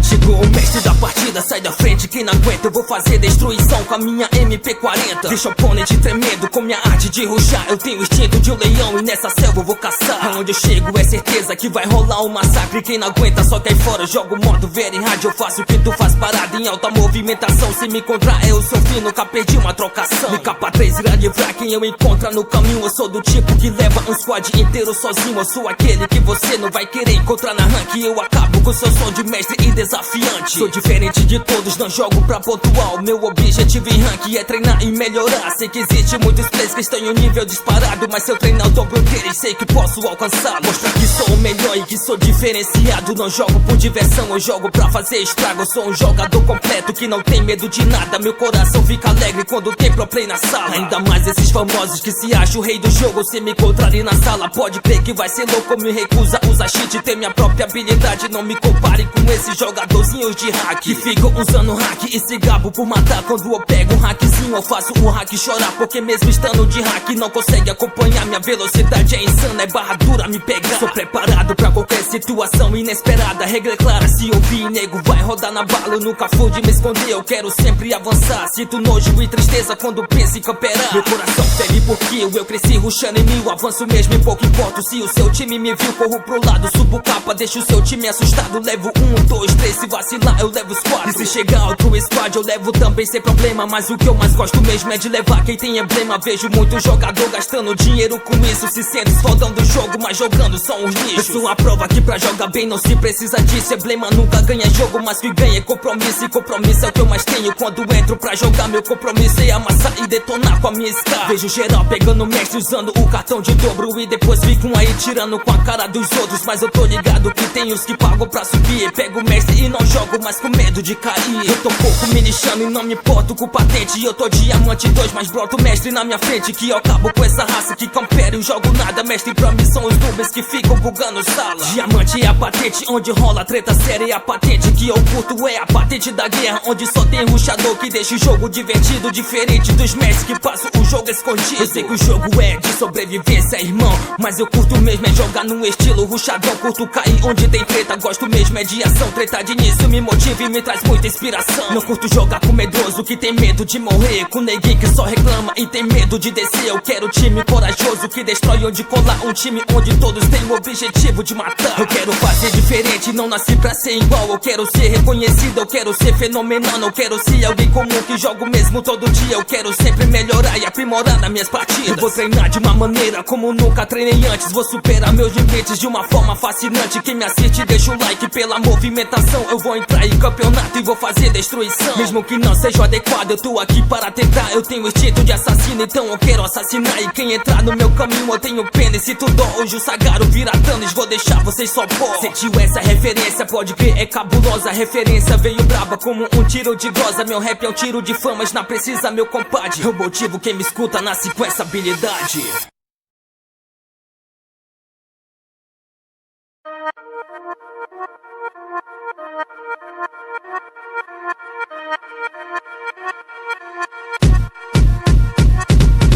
Chegou o mestre da partida, sai da frente, quem não aguenta. Eu vou fazer destruição com a minha MP40. Deixa o oponente tremendo com minha arte de ruxar. Eu tenho o instinto de um leão e nessa selva eu vou caçar. Aonde eu chego é certeza que vai rolar um massacre. Quem não aguenta só cai fora, jogo modo vera em rádio. Eu faço o que tu faz parado em alta movimentação. Se me encontrar eu sou fim, nunca perdi uma trocação. Me capa 3 irá livrar quem eu encontro no caminho. Eu sou do tipo que leva um squad inteiro sozinho. Eu sou aquele que você não vai querer encontrar na rank. Eu acabo com seu som de mestre e desafiante. Sou diferente de todos, não jogo pra pontual. Meu objetivo em rank é treinar e melhorar. Sei que existe muitos players que estão em um nível disparado, mas se eu treinar eu dobro deles, sei que posso alcançar. Mostrar que sou o melhor e que sou diferenciado. Não jogo por diversão, eu jogo pra fazer estrago. Eu sou um jogador completo que não tem medo de nada. Meu coração fica alegre quando tem pro play na sala. Ainda mais esses famosos que se acham o rei do jogo. Se me encontrarem na sala, pode crer que vai ser louco. Me recusa usar cheat, ter minha própria habilidade. Não me compare com esses jogadorzinhos de hack que ficam usando hack e se gabo por matar. Quando eu pego um hackzinho eu faço o hack chorar, porque mesmo estando de hack não consegue acompanhar. Minha velocidade é insana, é barra dura me pegar. Sou preparado pra qualquer situação inesperada. Regra é clara, se ouvir nego vai rodar na bala. Eu nunca fui de me esconder, eu quero sempre avançar. Sinto nojo e tristeza quando penso em camperar. Meu coração fere porque eu cresci rushando em mil. Avanço mesmo e pouco importo se o seu time me viu. Corro pro lado, subo capa, deixo o seu time assustado. Levo 1, 2, 3, se vacilar eu levo os 4. E se chegar outro squad eu levo também sem problema. Mas o que eu mais gosto mesmo é de levar quem tem emblema. Vejo muito jogador gastando dinheiro com isso. Se sente esfodão do jogo, mas jogando são os lixos. Eu sou a prova que pra jogar bem não se precisa disso. Emblema nunca ganha jogo, mas que ganha é compromisso. E compromisso é o que eu mais tenho quando entro pra jogar. Meu compromisso é amassar e detonar com a minha scar. Vejo geral pegando o mestre usando o cartão de dobro. E depois ficam aí tirando com a cara dos outros. Mas eu tô ligado que tem os que pagam pra subir. Pego o mestre e não jogo mais com medo de cair. Eu tô pouco me lixando e não me importo com patente. Eu tô diamante 2, mas broto mestre na minha frente. Que eu acabo com essa raça que campera e jogo nada. Mestre pra mim são os noobs que ficam bugando sala. Diamante é a patente onde rola treta séria. E a patente que eu curto é a patente da guerra, onde só tem rushador que deixa o jogo divertido. Diferente dos mestres que passam o jogo escondido. Eu sei que o jogo é de sobrevivência, irmão, mas eu curto mesmo é jogar no estilo rushadão. Curto cair onde tem treta, gosto mesmo é de ação. Treta de início me motiva e me traz muita inspiração. Não curto jogar com medroso que tem medo de morrer, com neguinho que só reclama e tem medo de descer. Eu quero time corajoso que destrói onde colar. Um time onde todos têm o objetivo de matar. Eu quero fazer diferente, não nasci pra ser igual. Eu quero ser reconhecido, eu quero ser fenomenal. Não quero ser alguém comum que jogo mesmo todo dia. Eu quero sempre melhorar e aprimorar nas minhas partidas. Eu vou treinar de uma maneira como nunca treinei antes. Vou superar meus limites de uma forma fascinante. Quem me assiste deixa o like pela movimentação. Eu vou entrar em campeonato e vou fazer destruição. Mesmo que não seja adequado, eu tô aqui para tentar. Eu tenho instinto de assassino, então eu quero assassinar. E quem entrar no meu caminho eu tenho pena. E se tu dó, hoje o Sagaro vira Thanos, vou deixar vocês só pó. Sentiu essa referência, pode crer, é cabulosa. A referência veio braba como um tiro de glosa. Meu rap é um tiro de famas, não precisa meu compadre. Eu motivo quem me escuta, nasce com essa habilidade.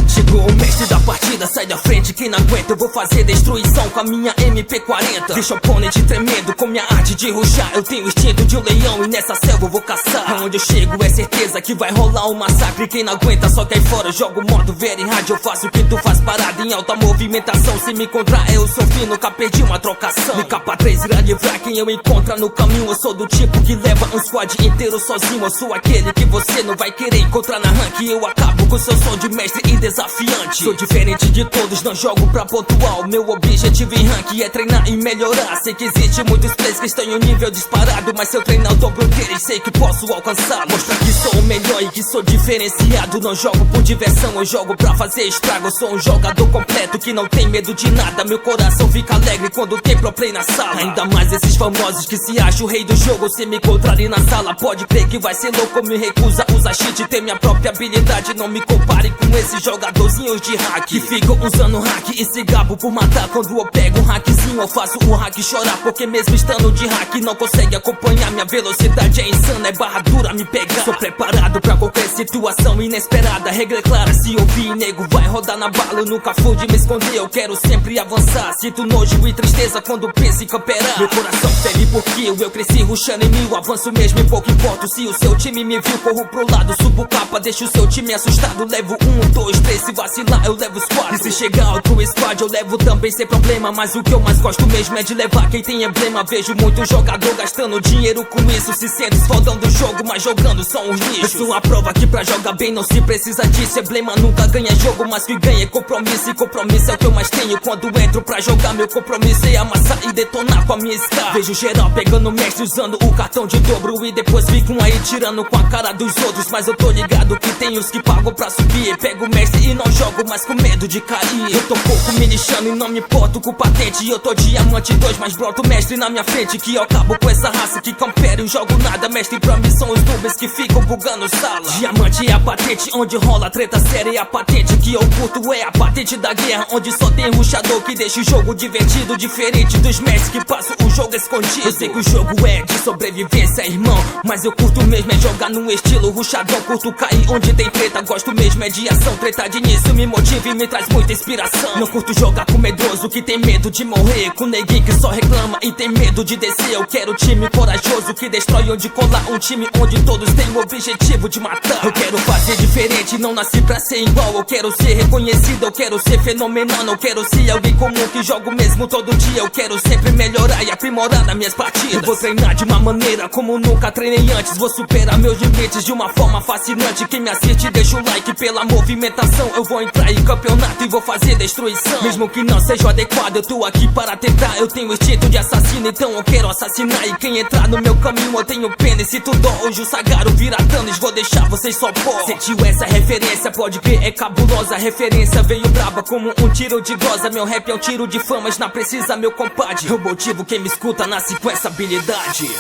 Chegou o mestre da partida, sai da frente, quem não aguenta. Eu vou fazer destruição com a minha MP40. Deixa o oponente tremendo com minha arte de ruxar. Eu tenho o instinto de um leão e nessa selva eu vou caçar. Aonde eu chego é certeza que vai rolar um massacre. Quem não aguenta só cai fora, jogo modo vera em rádio. Eu faço o que tu faz parado em alta movimentação. Se me encontrar eu sou fim, nunca perdi uma trocação. Me capa 3 irá livrar quem eu encontro no caminho. Eu sou do tipo que leva um squad inteiro sozinho. Eu sou aquele que você não vai querer encontrar na rank. Eu acabo com seu som de mestre e desafiante. Sou diferente de todos, não jogo pra pontual. Meu objetivo em rank é treinar e melhorar. Sei que existe muitos players que estão em um nível disparado, mas se eu treinar eu dobro deles, sei que posso alcançar. Mostrar que sou o melhor e que sou diferenciado. Não jogo por diversão, eu jogo pra fazer estrago. Eu sou um jogador completo que não tem medo de nada. Meu coração fica alegre quando tem pro play na sala. Ainda mais esses famosos que se acham o rei do jogo. Se me encontrarem na sala, pode crer que vai ser louco. Me recusa usar cheat, ter minha própria habilidade. Não me me compare com esses jogadorzinhos de hack que ficam usando hack e se gabo por matar. Quando eu pego um hackzinho eu faço o hack chorar, porque mesmo estando de hack não consegue acompanhar. Minha velocidade é insana, é barra dura me pegar. Sou preparado pra qualquer situação inesperada. Regra é clara, se ouvir nego vai rodar na bala. Eu nunca fui de me esconder, eu quero sempre avançar. Sinto nojo e tristeza quando penso em camperar. Meu coração fere porque eu cresci rushando em mil. Avanço mesmo e pouco importo se o seu time me viu. Corro pro lado, subo capa, deixo o seu time assustado. Levo 1, 2, 3, se vacilar eu levo os 4. E se chegar outro squad eu levo também sem problema. Mas o que eu mais gosto mesmo é de levar quem tem emblema. Vejo muito jogador gastando dinheiro com isso, se sendo os fodão do jogo, mas jogando são os lixos. Eu sou a prova que pra jogar bem não se precisa disso. Emblema nunca ganha jogo, mas que ganha é compromisso. E compromisso é o que eu mais tenho quando entro pra jogar. Meu compromisso é amassar e detonar com a minha scar. Vejo geral pegando mestre usando o cartão de dobro e depois ficam aí tirando com a cara dos outros. Mas eu tô ligado que tem os que pagam pra subir. Pego o mestre e não jogo mais com medo de cair. Eu tô pouco me lixando e não me importo com patente. Eu tô diamante 2, mas broto mestre na minha frente. Que eu acabo com essa raça que campera e jogo nada. Mestre pra mim são os noobs que ficam bugando sala. Diamante é a patente onde rola treta séria. E a patente que eu curto é a patente da guerra, onde só tem rushador que deixa o jogo divertido. Diferente dos mestres que passam o jogo escondido. Eu sei que o jogo é de sobrevivência, irmão, mas eu curto mesmo é jogar num estilo rushadão. Curto cair onde tem treta, gosto mesmo é de ação. Treta de início me motiva e me traz muita inspiração. Não curto jogar com medroso que tem medo de morrer, com neguinho que só reclama e tem medo de descer. Eu quero time corajoso que destrói onde colar, um time onde todos têm o objetivo de matar. Eu quero fazer diferente, não nasci pra ser igual. Eu quero ser reconhecido, eu quero ser fenomenal. Não quero ser alguém comum que jogo mesmo todo dia. Eu quero sempre melhorar e aprimorar nas minhas partidas. Eu vou treinar de uma maneira como nunca treinei antes. Vou superar meus limites de uma forma fascinante. Quem me assiste deixa o like pela movimentação. Eu vou entrar em campeonato e vou fazer destruição. Mesmo que não seja o adequado, eu tô aqui para tentar. Eu tenho instinto de assassino, então eu quero assassinar. E quem entrar no meu caminho eu tenho pena. E se tu dó, hoje o Sagaro vira Thanos, vou deixar vocês só pó. Sentiu essa referência, pode crer, é cabulosa. A referência veio braba como um tiro de glosa. Meu rap é um tiro de fama, mas não precisa meu compadre. Eu motivo quem me escuta, nasce com essa habilidade.